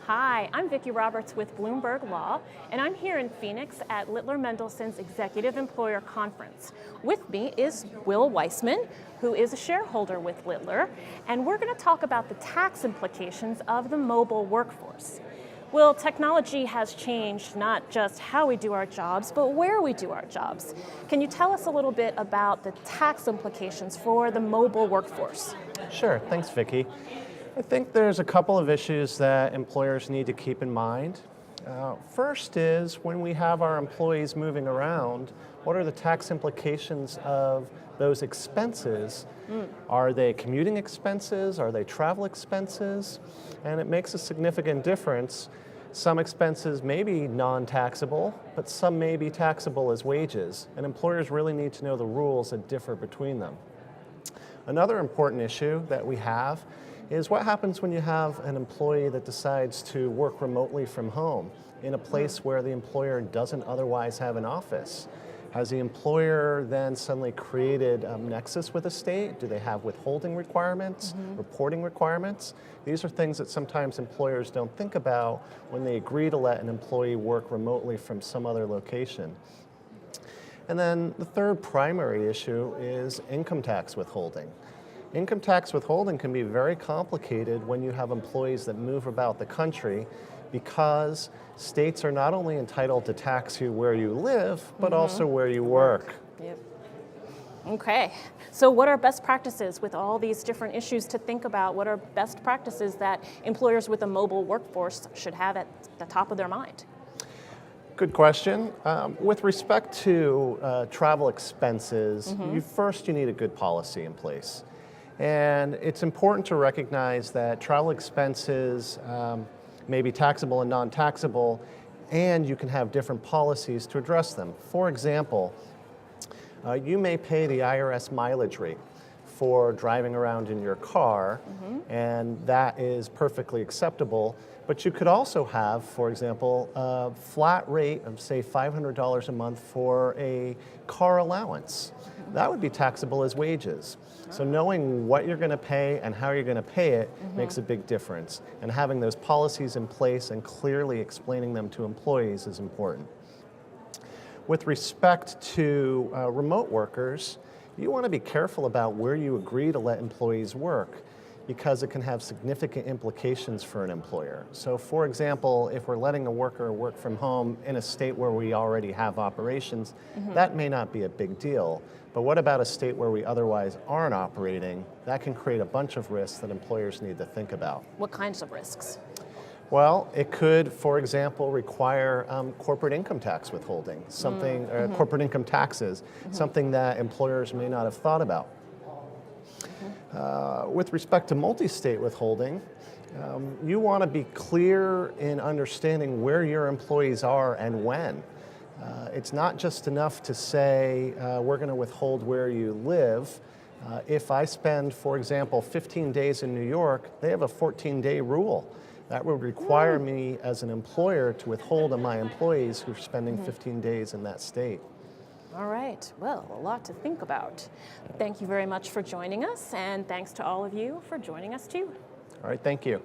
Hi, I'm Vicki Roberts with Bloomberg Law, and I'm here in Phoenix at Littler Mendelson's Executive Employer Conference. With me is Will Weissman, who is a shareholder with Littler, and we're going to talk about the tax implications of the mobile workforce. Will, technology has changed not just how we do our jobs, but where we do our jobs. Can you tell us a little bit about the tax implications for the mobile workforce? Sure, thanks Vicki. I think there's a couple of issues that employers need to keep in mind. First is when we have our employees moving around, what are the tax implications of those expenses? Are they commuting expenses? Are they travel expenses? And it makes a significant difference. Some expenses may be non-taxable, but some may be taxable as wages, and employers really need to know the rules that differ between them. Another important issue that we have is what happens when you have an employee that decides to work remotely from home in a place where the employer doesn't otherwise have an office. Has the employer then suddenly created a nexus with a state? Do they have withholding requirements, reporting requirements? These are things that sometimes employers don't think about when they agree to let an employee work remotely from some other location. And then the third primary issue is income tax withholding. Income tax withholding can be very complicated when you have employees that move about the country because states are not only entitled to tax you where you live, but also where you work. Yep. Okay, so what are best practices with all these different issues to think about? What are best practices that employers with a mobile workforce should have at the top of their mind? Good question. With respect to travel expenses, you need a good policy in place. And it's important to recognize that travel expenses may be taxable and non-taxable, and you can have different policies to address them. For example, you may pay the IRS mileage rate for driving around in your car, and that is perfectly acceptable. But you could also have, for example, a flat rate of, say, $500 a month for a car allowance. That would be taxable as wages. So knowing what you're going to pay and how you're going to pay it makes a big difference. And having those policies in place and clearly explaining them to employees is important. With respect to remote workers, you want to be careful about where you agree to let employees work, because it can have significant implications for an employer. So for example, if we're letting a worker work from home in a state where we already have operations, that may not be a big deal. But what about a state where we otherwise aren't operating? That can create a bunch of risks that employers need to think about. What kinds of risks? Well, it could, for example, require corporate income tax withholding, something, corporate income taxes, something that employers may not have thought about. With respect to multi-state withholding, you want to be clear in understanding where your employees are and when. It's not just enough to say, we're going to withhold where you live. If I spend, for example, 15 days in New York, they have a 14-day rule. That would require me as an employer to withhold on my employees who are spending 15 days in that state. All right, well, a lot to think about. Thank you very much for joining us, and thanks to all of you for joining us too. All right, thank you.